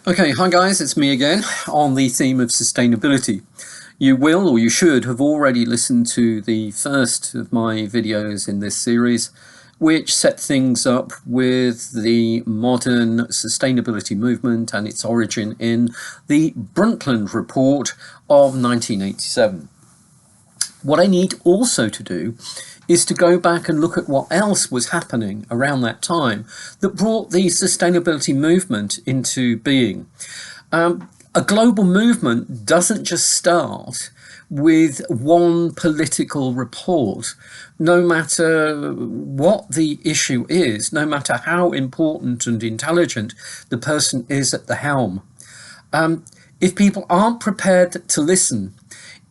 Okay, hi guys, it's me again on the theme of sustainability. You will, or you should, have already listened to the first of my videos in this series, which set things up with the modern sustainability movement and its origin in the Brundtland Report of 1987. What I need also to do is to go back and look at what else was happening around that time that brought the sustainability movement into being. A global movement doesn't just start with one political report. No matter what the issue is, no matter how important and intelligent the person is at the helm, if people aren't prepared to listen,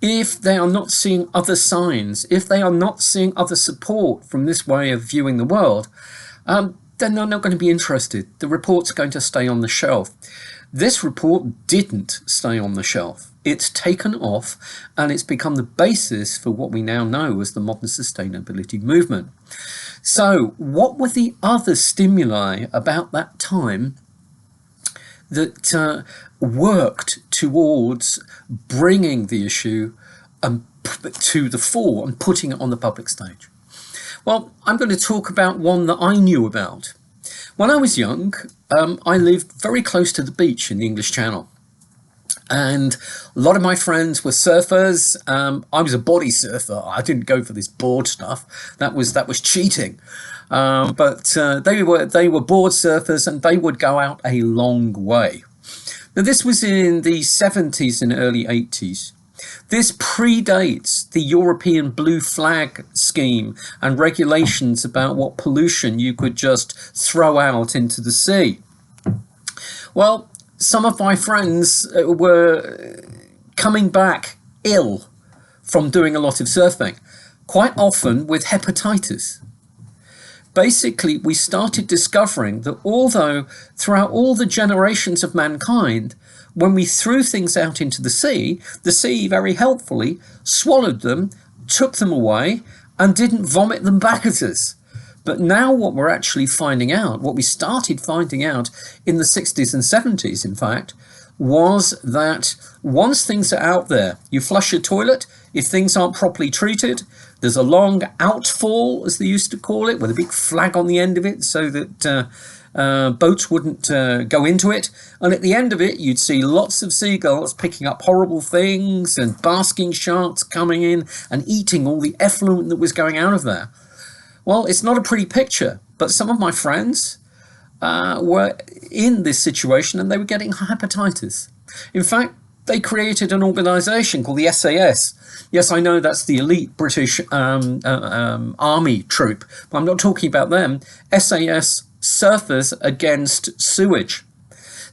if they are not seeing other signs, if they are not seeing other support from this way of viewing the world, then they're not going to be interested. The report's going to stay on the shelf. This report didn't stay on the shelf. It's taken off and it's become the basis for what we now know as the modern sustainability movement. So what were the other stimuli about that time that worked towards bringing the issue to the fore and putting it on the public stage? Well, I'm going to talk about one that I knew about. When I was young, I lived very close to the beach in the English Channel. And a lot of my friends were surfers. I was a body surfer. I didn't go for this board stuff. That was cheating. But they were board surfers, and they would go out a long way. Now, this was in the 70s and early 80s. This predates the European blue flag scheme and regulations about what pollution you could just throw out into the sea. Well, some of my friends were coming back ill from doing a lot of surfing, quite often with hepatitis. Basically, we started discovering that although throughout all the generations of mankind, when we threw things out into the sea very helpfully swallowed them, took them away, and didn't vomit them back at us. But now what we're actually finding out, what we started finding out in the 60s and 70s, in fact, was that once things are out there, you flush your toilet, if things aren't properly treated, there's a long outfall, as they used to call it, with a big flag on the end of it so that boats wouldn't go into it. And at the end of it, you'd see lots of seagulls picking up horrible things and basking sharks coming in and eating all the effluent that was going out of there. Well, it's not a pretty picture, but some of my friends were in this situation and they were getting hepatitis. In fact, they created an organisation called the SAS. Yes, I know that's the elite British army troop, but I'm not talking about them. SAS, Surfers Against Sewage,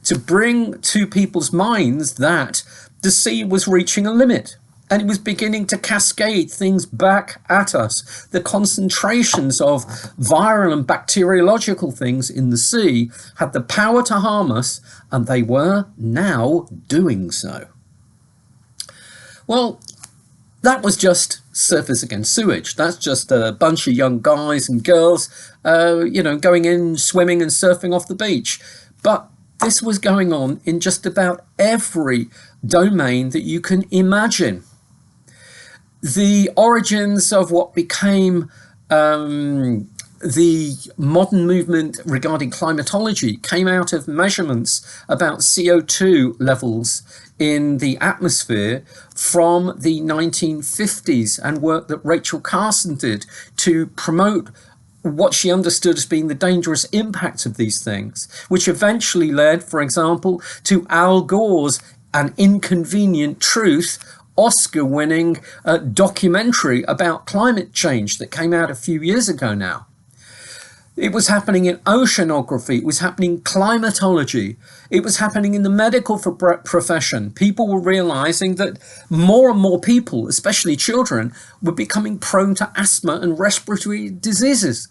to bring to people's minds that the sea was reaching a limit and it was beginning to cascade things back at us. The concentrations of viral and bacteriological things in the sea had the power to harm us, and they were now doing so. Well, that was just Surfers Against Sewage. That's just a bunch of young guys and girls, going in, swimming and surfing off the beach. But this was going on in just about every domain that you can imagine. The origins of what became the modern movement regarding climatology came out of measurements about CO2 levels in the atmosphere from the 1950s and work that Rachel Carson did to promote what she understood as being the dangerous impact of these things, which eventually led, for example, to Al Gore's An Inconvenient Truth Oscar-winning documentary about climate change that came out a few years ago now. It was happening in oceanography, it was happening in climatology, it was happening in the medical profession. People were realizing that more and more people, especially children, were becoming prone to asthma and respiratory diseases.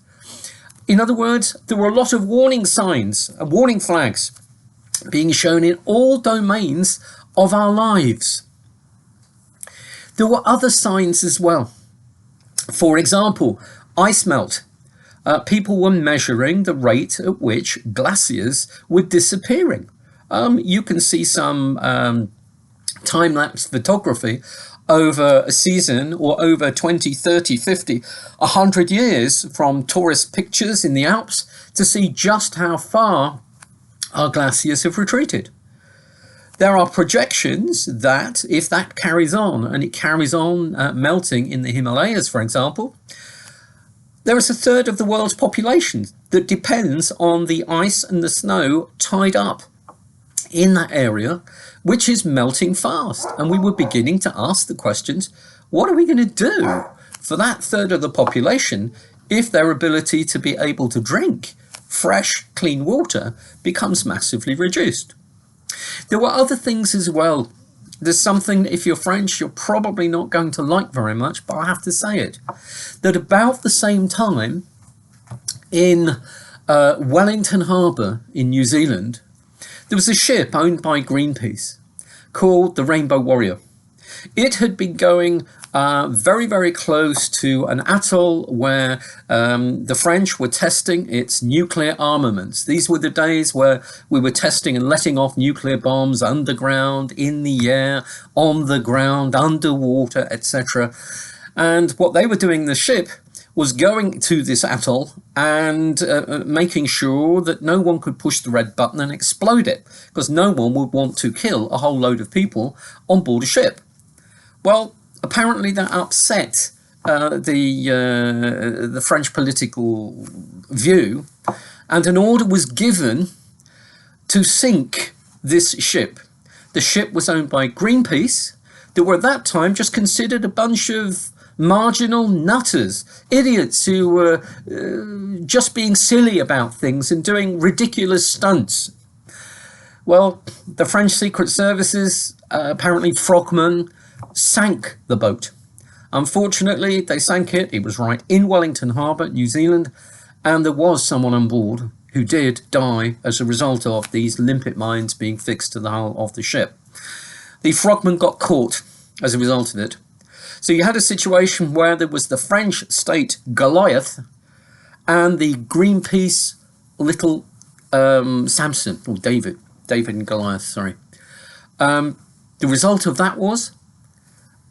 In other words, there were a lot of warning signs, warning flags being shown in all domains of our lives. There were other signs as well. For example, ice melt. People were measuring the rate at which glaciers were disappearing. You can see some time-lapse photography over a season or over 20, 30, 50, 100 years from tourist pictures in the Alps to see just how far our glaciers have retreated. There are projections that if that carries on, and it carries on melting in the Himalayas, for example, there is a third of the world's population that depends on the ice and the snow tied up in that area, which is melting fast. And we were beginning to ask the questions, what are we going to do for that third of the population if their ability to be able to drink fresh, clean water becomes massively reduced? There were other things as well. There's something, if you're French, you're probably not going to like very much, but I have to say it, that about the same time in Wellington Harbour in New Zealand, there was a ship owned by Greenpeace called the Rainbow Warrior. It had been going very, very close to an atoll where the French were testing its nuclear armaments. These were the days where we were testing and letting off nuclear bombs underground, in the air, on the ground, underwater, etc. And what they were doing, the ship, was going to this atoll and making sure that no one could push the red button and explode it, because no one would want to kill a whole load of people on board a ship. Well, apparently that upset the French political view, and an order was given to sink this ship. The ship was owned by Greenpeace, that were at that time just considered a bunch of marginal nutters, idiots who were just being silly about things and doing ridiculous stunts. Well, the French Secret Services, apparently frogmen, sank the boat. Unfortunately, they sank it. It was right in Wellington Harbour, New Zealand, and there was someone on board who did die as a result of these limpet mines being fixed to the hull of the ship. The frogmen got caught as a result of it. So you had a situation where there was the French state Goliath and the Greenpeace little Samson, or David and Goliath, sorry. The result of that was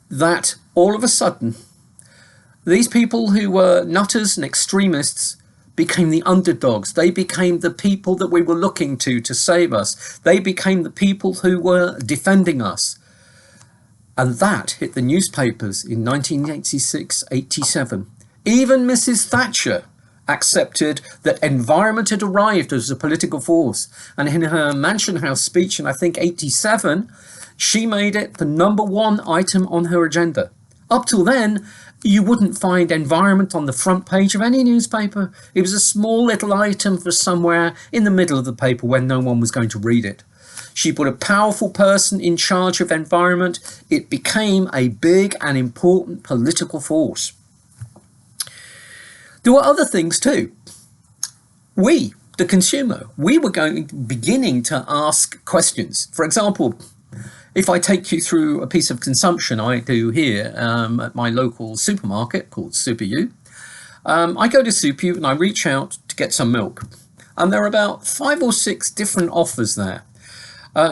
that all of a sudden, these people who were nutters and extremists became the underdogs. They became the people that we were looking to save us. They became the people who were defending us. And that hit the newspapers in 1986-87. Even Mrs. Thatcher accepted that environment had arrived as a political force. And in her Mansion House speech in, I think, 87, she made it the #1 item on her agenda. Up till then, you wouldn't find environment on the front page of any newspaper. It was a small little item for somewhere in the middle of the paper when no one was going to read it. She put a powerful person in charge of environment. It became a big and important political force. There were other things too. We, the consumer, we were beginning to ask questions. For example, if I take you through a piece of consumption I do here at my local supermarket called Super U, I go to Super U and I reach out to get some milk. And there are about 5 or 6 different offers there.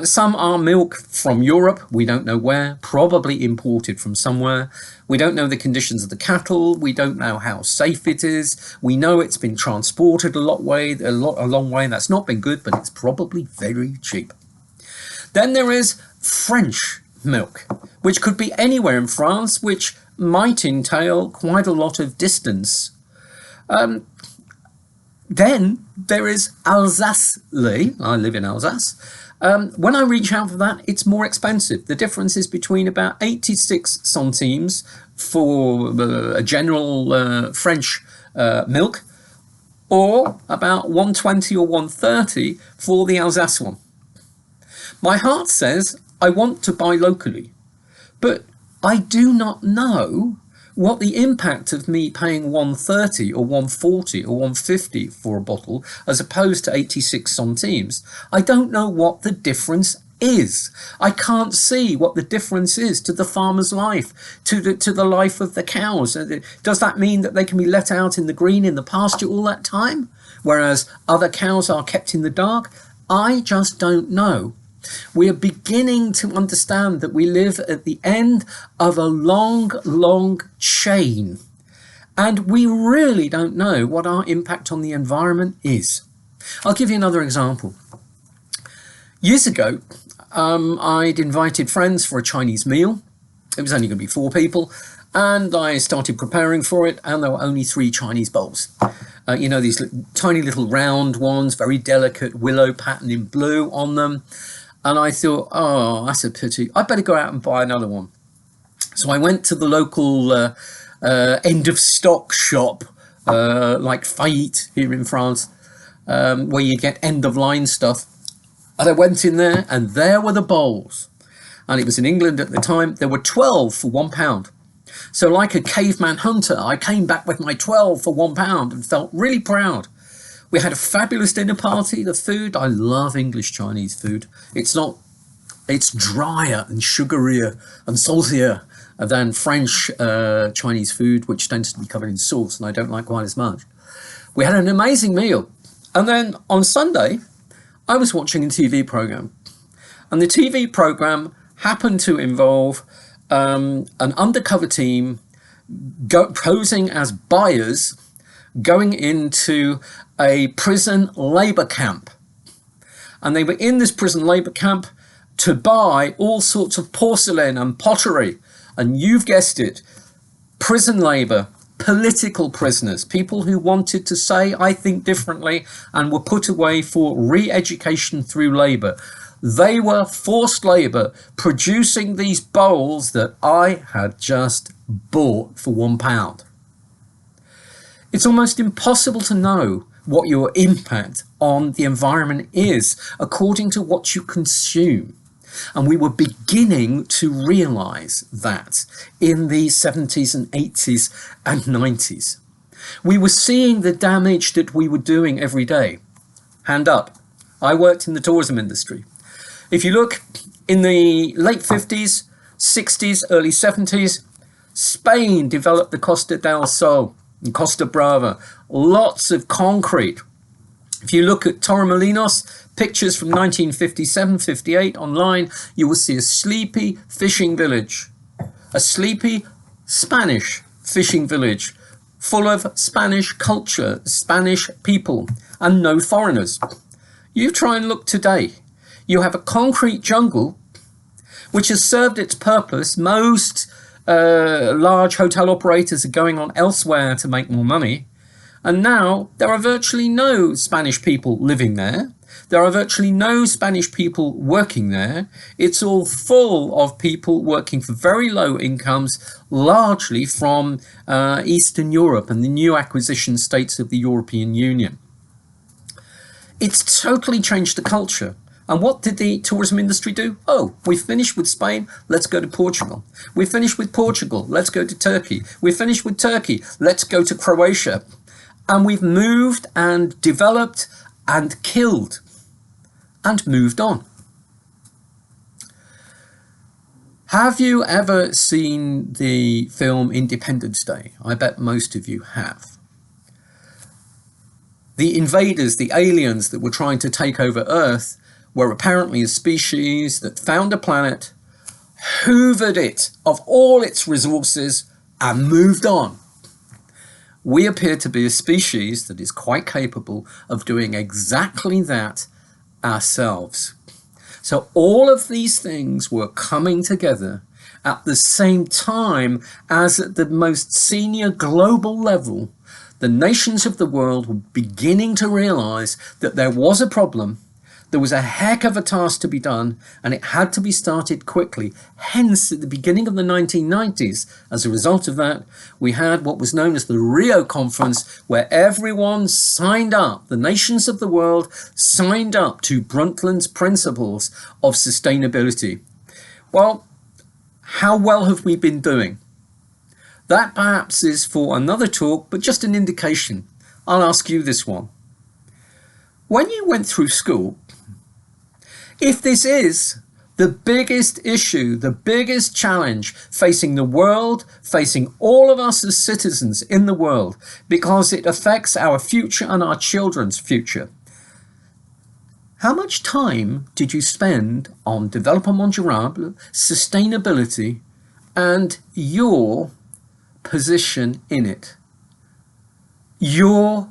Some are milk from Europe, we don't know where, probably imported from somewhere. We don't know the conditions of the cattle, we don't know how safe it is. We know it's been transported a long way, that's not been good, but it's probably very cheap. Then there is French milk, which could be anywhere in France, which might entail quite a lot of distance. Then there is Alsace-Lait, I live in Alsace. When I reach out for that, it's more expensive. The difference is between about 86 centimes for a general French milk, or about 120 or 130 for the Alsace one. My heart says I want to buy locally, but I do not know what the impact of me paying 130 or 140 or 150 for a bottle as opposed to 86 centimes. I don't know what the difference is. I can't see what the difference is to the farmer's life, to the life of the cows. Does that mean that they can be let out in the green in the pasture all that time, whereas other cows are kept in the dark? I just don't know. We are beginning to understand that we live at the end of a long, long chain, and we really don't know what our impact on the environment is. I'll give you another example. Years ago, I'd invited friends for a Chinese meal. It was only going to be 4 people, and I started preparing for it, and there were only 3 Chinese bowls. You know, these tiny little round ones, very delicate willow pattern in blue on them. And I thought, oh, that's a pity. I better go out and buy another one. So I went to the local end of stock shop, like Fayette here in France, where you get end of line stuff. And I went in there, and there were the bowls. And it was in England at the time. There were 12 for £1. So like a caveman hunter, I came back with my 12 for £1 and felt really proud. We had a fabulous dinner party. The food, I love English Chinese food. It's drier and sugarier and saltier than French Chinese food, which tends to be covered in sauce, and I don't like quite as much. We had an amazing meal. And then on Sunday, I was watching a TV program. And the TV program happened to involve an undercover team posing as buyers going into a prison labour camp. And they were in this prison labour camp to buy all sorts of porcelain and pottery. And you've guessed it, prison labour, political prisoners, people who wanted to say, I think differently, and were put away for re-education through labour. They were forced labour, producing these bowls that I had just bought for £1. It's almost impossible to know what your impact on the environment is according to what you consume. And we were beginning to realise that in the 70s and 80s and 90s. We were seeing the damage that we were doing every day. Hand up. I worked in the tourism industry. If you look in the late 50s, 60s, early 70s, Spain developed the Costa del Sol and Costa Brava, lots of concrete. If you look at Torremolinos, pictures from 1957-58 online, you will see a sleepy fishing village, a sleepy Spanish fishing village, full of Spanish culture, Spanish people, and no foreigners. You try and look today. You have a concrete jungle which has served its purpose. Most large hotel operators are going on elsewhere to make more money. And now there are virtually no Spanish people living there. There are virtually no Spanish people working there. It's all full of people working for very low incomes, largely from Eastern Europe and the new acquisition states of the European Union. It's totally changed the culture. And what did the tourism industry do? Oh, we finished with Spain, let's go to Portugal. We finished with Portugal, let's go to Turkey. We finished with Turkey, let's go to Croatia. And we've moved and developed and killed and moved on. Have you ever seen the film Independence Day? I bet most of you have. The invaders, the aliens that were trying to take over Earth, were apparently a species that found a planet, hoovered it of all its resources, and moved on. We appear to be a species that is quite capable of doing exactly that ourselves. So all of these things were coming together at the same time as at the most senior global level, the nations of the world were beginning to realize that there was a problem. There was a heck of a task to be done, and it had to be started quickly. Hence, at the beginning of the 1990s, as a result of that, we had what was known as the Rio Conference, where everyone signed up, the nations of the world signed up to Brundtland's principles of sustainability. Well, how well have we been doing? That perhaps is for another talk, but just an indication. I'll ask you this one. When you went through school, if this is the biggest issue, the biggest challenge facing the world, facing all of us as citizens in the world, because it affects our future and our children's future, How much time did you spend on développement durable, sustainability, and your position in it? Your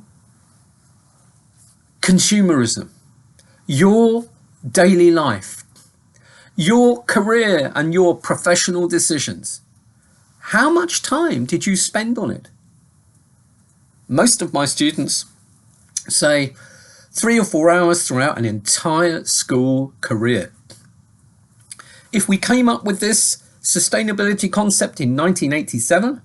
consumerism, your daily life, your career and your professional decisions. How much time did you spend on it? Most of my students say 3 or 4 hours throughout an entire school career. If we came up with this sustainability concept in 1987,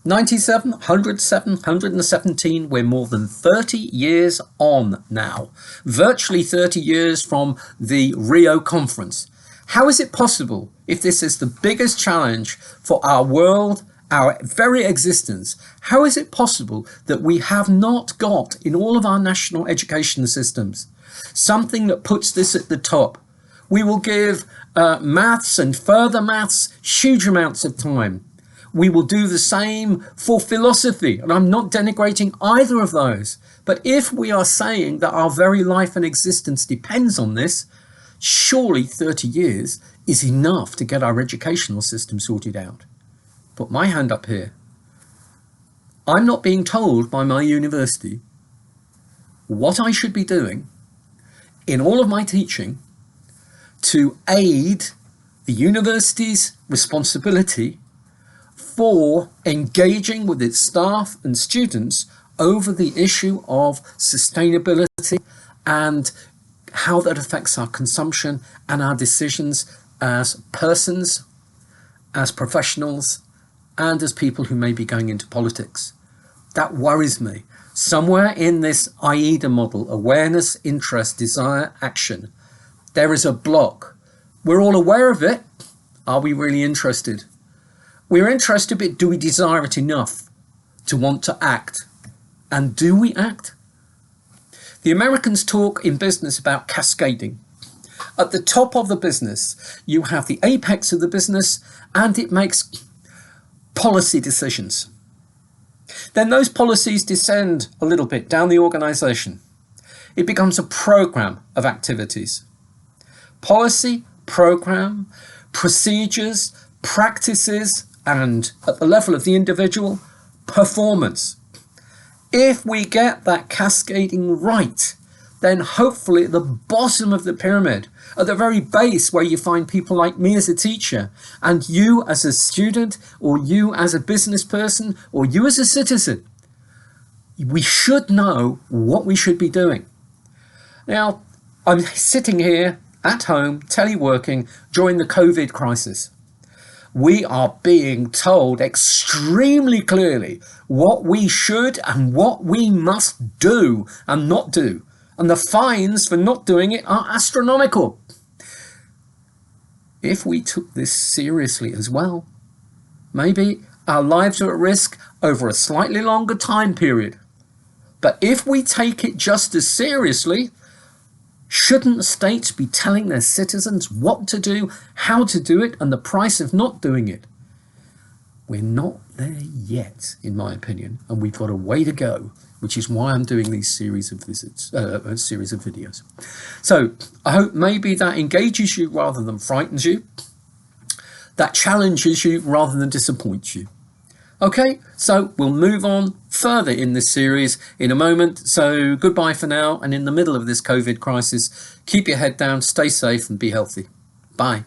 97, 107, 117, we're more than 30 years on now, virtually 30 years from the Rio conference. How is it possible, if this is the biggest challenge for our world, our very existence, how is it possible that we have not got in all of our national education systems something that puts this at the top? We will give maths and further maths huge amounts of time. We will do the same for philosophy, and I'm not denigrating either of those. But if we are saying that our very life and existence depends on this, surely 30 years is enough to get our educational system sorted out. Put my hand up here. I'm not being told by my university what I should be doing in all of my teaching to aid the university's responsibility for engaging with its staff and students over the issue of sustainability and how that affects our consumption and our decisions as persons, as professionals, and as people who may be going into politics. That worries me. Somewhere in this AIDA model, awareness, interest, desire, action, there is a block. We're all aware of it. Are we really interested? We're interested, but do we desire it enough to want to act? And do we act? The Americans talk in business about cascading. At the top of the business, you have the apex of the business, and it makes policy decisions. Then those policies descend a little bit down the organization. It becomes a program of activities. Policy, program, procedures, practices, and at the level of the individual, performance. If we get that cascading right, then hopefully at the bottom of the pyramid, at the very base where you find people like me as a teacher, and you as a student, or you as a business person, or you as a citizen, we should know what we should be doing. Now, I'm sitting here at home, teleworking during the COVID crisis. We are being told extremely clearly what we should and what we must do and not do. And the fines for not doing it are astronomical. If we took this seriously as well, maybe our lives are at risk over a slightly longer time period. But if we take it just as seriously, shouldn't states be telling their citizens what to do, how to do it, and the price of not doing it? We're not there yet, in my opinion, and we've got a way to go, which is why I'm doing these series of videos. So I hope maybe that engages you rather than frightens you, that challenges you rather than disappoints you. Okay, so we'll move on further in this series in a moment. So goodbye for now. And in the middle of this COVID crisis, keep your head down, stay safe and be healthy. Bye.